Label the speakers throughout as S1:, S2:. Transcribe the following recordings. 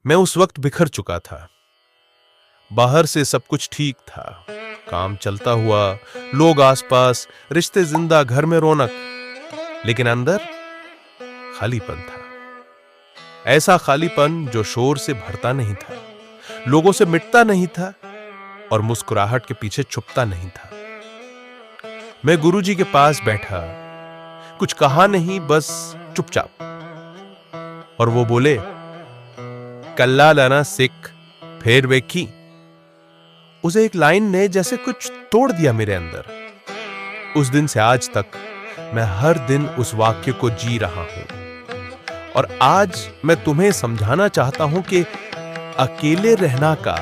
S1: मैं उस वक्त बिखर चुका था। बाहर से सब कुछ ठीक था, काम चलता हुआ, लोग आसपास, रिश्ते जिंदा, घर में रौनक, लेकिन अंदर खालीपन था। ऐसा खालीपन जो शोर से भरता नहीं था, लोगों से मिटता नहीं था और मुस्कुराहट के पीछे छुपता नहीं था। मैं गुरुजी के पास बैठा, कुछ कहा नहीं, बस चुपचाप। और वो बोले, कल्ला लाना सिख फिर वेखी। उसे एक लाइन ने जैसे कुछ तोड़ दिया मेरे अंदर। उस दिन से आज तक मैं हर दिन उस वाक्य को जी रहा हूं और आज मैं तुम्हें समझाना चाहता हूं कि अकेले रहना का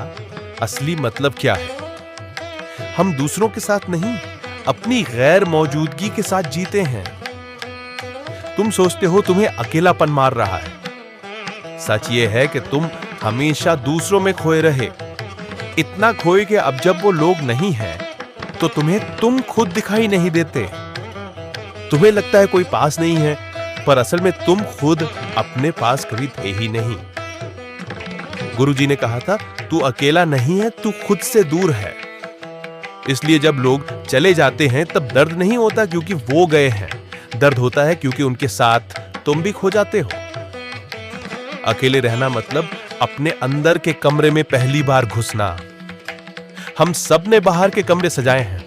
S1: असली मतलब क्या है। हम दूसरों के साथ नहीं, अपनी गैर मौजूदगी के साथ जीते हैं। तुम सोचते हो तुम्हें अकेलापन मार रहा है, सच यह है कि तुम हमेशा दूसरों में खोए रहे, इतना खोए कि अब जब वो लोग नहीं हैं तो तुम्हें तुम खुद दिखाई नहीं देते। तुम्हें लगता है कोई पास नहीं है, पर असल में तुम खुद अपने पास कभी थे ही नहीं। गुरुजी ने कहा था, तू अकेला नहीं है, तू खुद से दूर है। इसलिए जब लोग चले जाते हैं तब दर्द नहीं होता क्योंकि वो गए हैं, दर्द होता है क्योंकि उनके साथ तुम भी खो जाते हो। अकेले रहना मतलब अपने अंदर के कमरे में पहली बार घुसना। हम सब ने बाहर के कमरे सजाए हैं,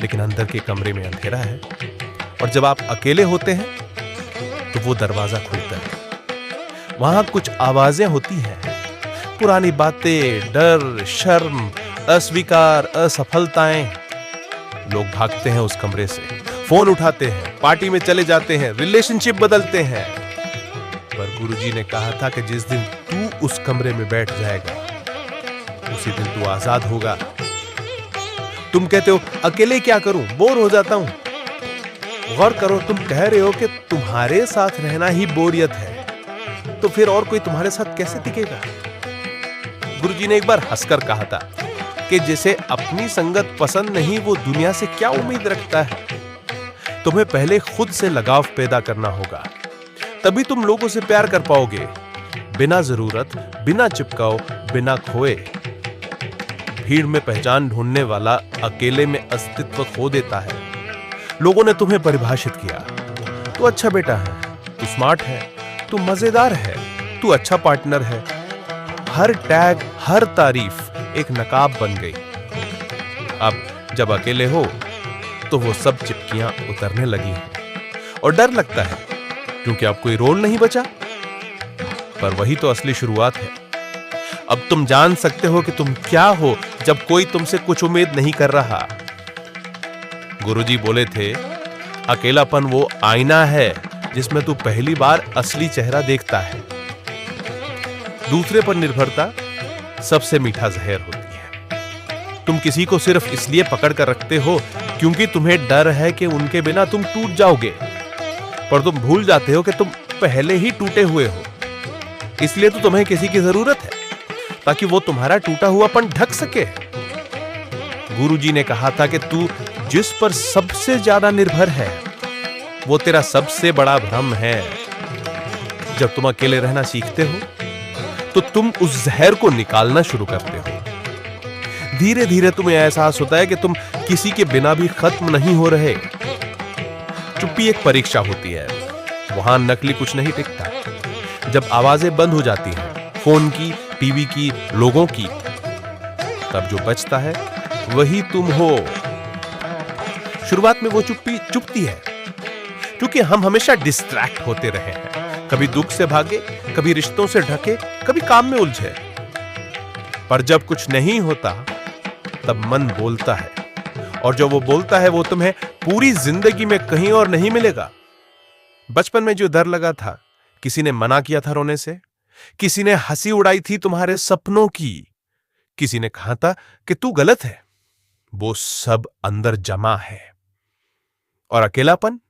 S1: लेकिन अंदर के कमरे में अंधेरा है। और जब आप अकेले होते हैं तो वो दरवाजा खुलता है। वहां कुछ आवाजें होती हैं, पुरानी बातें, डर, शर्म, अस्वीकार, असफलताएं। लोग भागते हैं उस कमरे से, फोन उठाते हैं, पार्टी में चले जाते हैं, रिलेशनशिप बदलते हैं। पर गुरुजी ने कहा था कि जिस दिन तू उस कमरे में बैठ जाएगा, उसी दिन तू आजाद होगा। तुम कहते हो अकेले क्या करूं, बोर हो जाता हूं। गौर करो, तुम कह रहे हो कि तुम्हारे साथ रहना ही बोरियत है, तो फिर और कोई तुम्हारे साथ कैसे टिकेगा। गुरुजी ने एक बार हंसकर कहा था कि जिसे अपनी संगत पसंद नहीं, वो दुनिया से क्या उम्मीद रखता है। तुम्हें पहले खुद से लगाव पैदा करना होगा, तभी तुम लोगों से प्यार कर पाओगे, बिना जरूरत, बिना चिपकाओ, बिना खोए। भीड़ में पहचान ढूंढने वाला अकेले में अस्तित्व खो देता है। लोगों ने तुम्हें परिभाषित किया, तू अच्छा बेटा है, तू स्मार्ट है, तू मजेदार है, तू अच्छा पार्टनर है। हर टैग, हर तारीफ एक नकाब बन गई। अब जब अकेले हो तो वो सब चिपकियां उतरने लगी हैं और डर लगता है क्योंकि अब कोई रोल नहीं बचा। पर वही तो असली शुरुआत है। अब तुम जान सकते हो कि तुम क्या हो जब कोई तुमसे कुछ उम्मीद नहीं कर रहा। गुरुजी बोले थे, अकेलापन वो आईना है जिसमें तू पहली बार असली चेहरा देखता है। दूसरे पर निर्भरता सबसे मीठा जहर होती है। तुम किसी को सिर्फ इसलिए पकड़ कर रखते हो क्योंकि तुम्हें डर है कि उनके बिना तुम टूट जाओगे, पर तुम भूल जाते हो कि तुम पहले ही टूटे हुए हो। इसलिए तो तुम्हें किसी की जरूरत है ताकि वो तुम्हारा टूटा हुआपन ढक सके। गुरुजी ने कहा था कि तू जिस पर सबसे ज्यादा निर्भर है वो तेरा सबसे बड़ा भ्रम है। जब तुम अकेले रहना सीखते हो तो तुम उस जहर को निकालना शुरू करते हो। धीरे धीरे तुम्हें एहसास होता है कि तुम किसी के बिना भी खत्म नहीं हो रहे। चुप्पी एक परीक्षा होती है, वहां नकली कुछ नहीं टिकता। जब आवाजें बंद हो जाती हैं, फोन की, टीवी की, लोगों की, तब जो बचता है वही तुम हो। शुरुआत में वो चुप्पी चुपती है क्योंकि हम हमेशा डिस्ट्रैक्ट होते रहे हैं। कभी दुख से भागे, कभी रिश्तों से ढके, कभी काम में उलझे। पर जब कुछ नहीं होता तब मन बोलता है, और जो वो बोलता है वो तुम्हें पूरी जिंदगी में कहीं और नहीं मिलेगा। बचपन में जो डर लगा था, किसी ने मना किया था रोने से, किसी ने हंसी उड़ाई थी तुम्हारे सपनों की, किसी ने कहा था कि तू गलत है, वो सब अंदर जमा है। और अकेलापन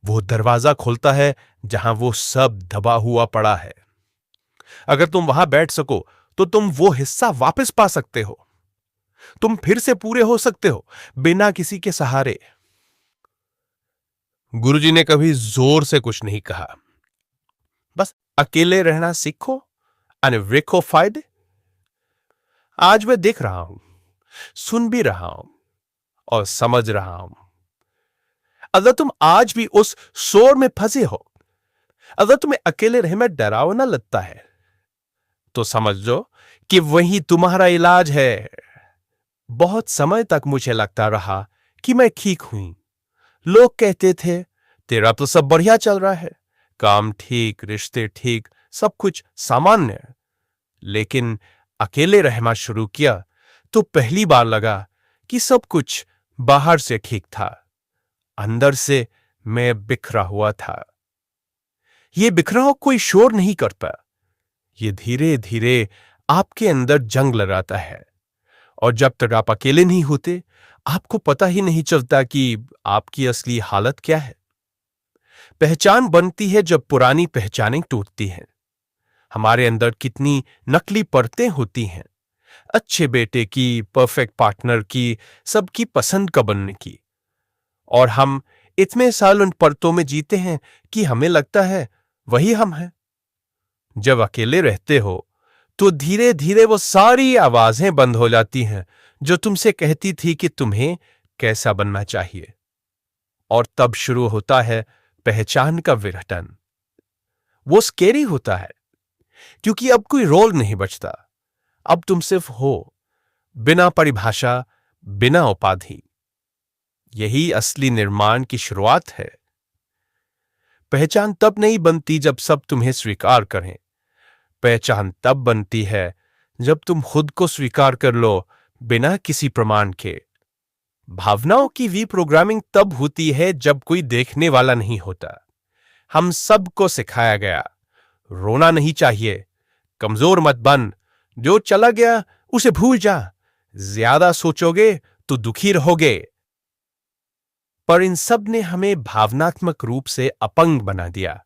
S1: वो दरवाजा खोलता है जहां वो सब दबा हुआ पड़ा है। अगर तुम वहां बैठ सको तो तुम वो हिस्सा वापस पा सकते हो। तुम फिर से पूरे हो सकते हो बिना किसी के सहारे। गुरुजी ने कभी जोर से कुछ नहीं कहा, बस अकेले रहना सीखो, अनरिकोफाइड। आज मैं देख रहा हूं, सुन भी रहा हूं और समझ रहा हूं। अगर तुम आज भी उस शोर में फंसे हो, अगर तुम्हें अकेले रहना डरावना लगता है, तो समझ लो कि वही तुम्हारा इलाज है। बहुत समय तक मुझे लगता रहा कि मैं ठीक हूं। लोग कहते थे, तेरा तो सब बढ़िया चल रहा है, काम ठीक, रिश्ते ठीक, सब कुछ सामान्य। लेकिन अकेले रहना शुरू किया तो पहली बार लगा कि सब कुछ बाहर से ठीक था, अंदर से मैं बिखरा हुआ था। ये बिखराव कोई शोर नहीं करता, ये धीरे धीरे आपके अंदर जंग लगाता है। और जब तक आप अकेले नहीं होते, आपको पता ही नहीं चलता कि आपकी असली हालत क्या है। पहचान बनती है जब पुरानी पहचानें टूटती हैं। हमारे अंदर कितनी नकली परतें होती हैं, अच्छे बेटे की, परफेक्ट पार्टनर की, सबकी पसंद का बनने की। और हम इतने साल उन परतों में जीते हैं कि हमें लगता है वही हम हैं। जब अकेले रहते हो तो धीरे धीरे वो सारी आवाजें बंद हो जाती हैं जो तुमसे कहती थी कि तुम्हें कैसा बनना चाहिए। और तब शुरू होता है पहचान का विघटन। वो स्केरी होता है, क्योंकि अब कोई रोल नहीं बचता। अब तुम सिर्फ हो, बिना परिभाषा, बिना उपाधि। यही असली निर्माण की शुरुआत है। पहचान तब नहीं बनती जब सब तुम्हें स्वीकार करें। पहचान तब बनती है जब तुम खुद को स्वीकार कर लो, बिना किसी प्रमाण के। भावनाओं की रीप्रोग्रामिंग तब होती है जब कोई देखने वाला नहीं होता। हम सबको सिखाया गया, रोना नहीं चाहिए, कमजोर मत बन, जो चला गया उसे भूल जा, ज्यादा सोचोगे तो दुखी रहोगे। पर इन सब ने हमें भावनात्मक रूप से अपंग बना दिया।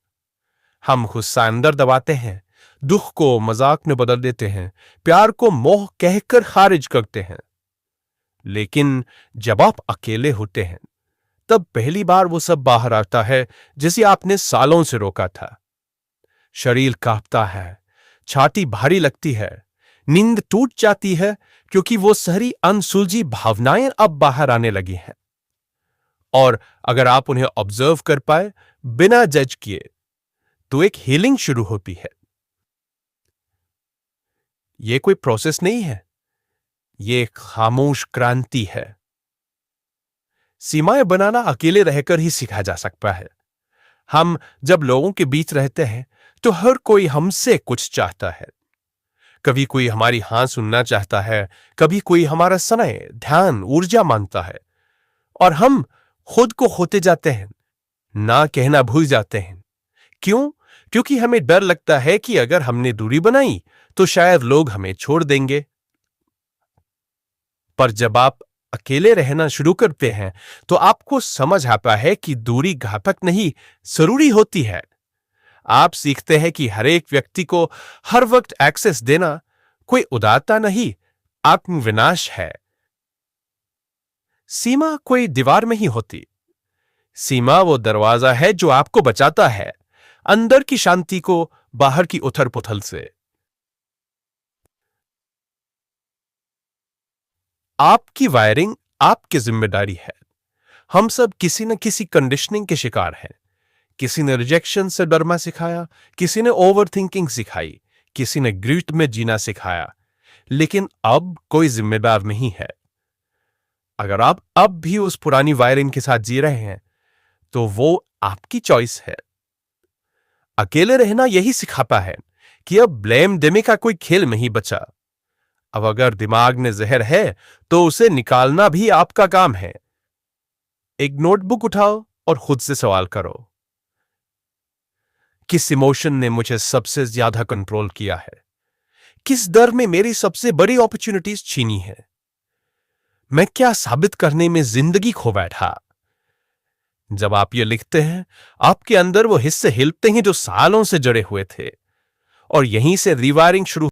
S1: हम गुस्सा अंदर दबाते हैं, दुख को मजाक में बदल देते हैं, प्यार को मोह कहकर खारिज करते हैं। लेकिन जब आप अकेले होते हैं, तब पहली बार वो सब बाहर आता है जिसे आपने सालों से रोका था। शरीर कांपता है, छाती भारी लगती है, नींद टूट जाती है, क्योंकि वो सारी अनसुलझी भावनाएं अब बाहर आने लगी हैं। और अगर आप उन्हें ऑब्जर्व कर पाए बिना जज किए, तो एक हीलिंग शुरू होती है। यह कोई प्रोसेस नहीं है, यह एक खामोश क्रांति है। सीमाएं बनाना अकेले रहकर ही सीखा जा सकता है। हम जब लोगों के बीच रहते हैं तो हर कोई हमसे कुछ चाहता है। कभी कोई हमारी हाँ सुनना चाहता है, कभी कोई हमारा समय, ध्यान, ऊर्जा मांगता है, और हम खुद को खोते जाते हैं, ना कहना भूल जाते हैं। क्यों? क्योंकि हमें डर लगता है कि अगर हमने दूरी बनाई तो शायद लोग हमें छोड़ देंगे। पर जब आप अकेले रहना शुरू करते हैं तो आपको समझ आता है कि दूरी घातक नहीं, जरूरी होती है। आप सीखते हैं कि हर एक व्यक्ति को हर वक्त एक्सेस देना कोई उदारता नहीं, आत्मविनाश है। सीमा कोई दीवार में ही होती। सीमा वो दरवाजा है जो आपको बचाता है, अंदर की शांति को बाहर की उथल पुथल से। आपकी वायरिंग आपकी जिम्मेदारी है। हम सब किसी न किसी कंडीशनिंग के शिकार हैं। किसी ने रिजेक्शन से डरना सिखाया, किसी ने ओवर थिंकिंग सिखाई, किसी ने ग्रीट में जीना सिखाया। लेकिन अब कोई जिम्मेदार नहीं है। अगर आप अब भी उस पुरानी वायरिंग के साथ जी रहे हैं, तो वो आपकी चॉइस है। अकेले रहना यही सिखाता है कि अब ब्लेम देने का कोई खेल नहीं बचा। अब अगर दिमाग में जहर है तो उसे निकालना भी आपका काम है। एक नोटबुक उठाओ और खुद से सवाल करो, किस इमोशन ने मुझे सबसे ज्यादा कंट्रोल किया है? किस डर में मेरी सबसे बड़ी अपॉर्चुनिटीज छीनी है? मैं क्या साबित करने में जिंदगी खो बैठा? जब आप ये लिखते हैं, आपके अंदर वो हिस्से हिलते हैं जो सालों से जड़े हुए थे, और यहीं से रिवायरिंग शुरू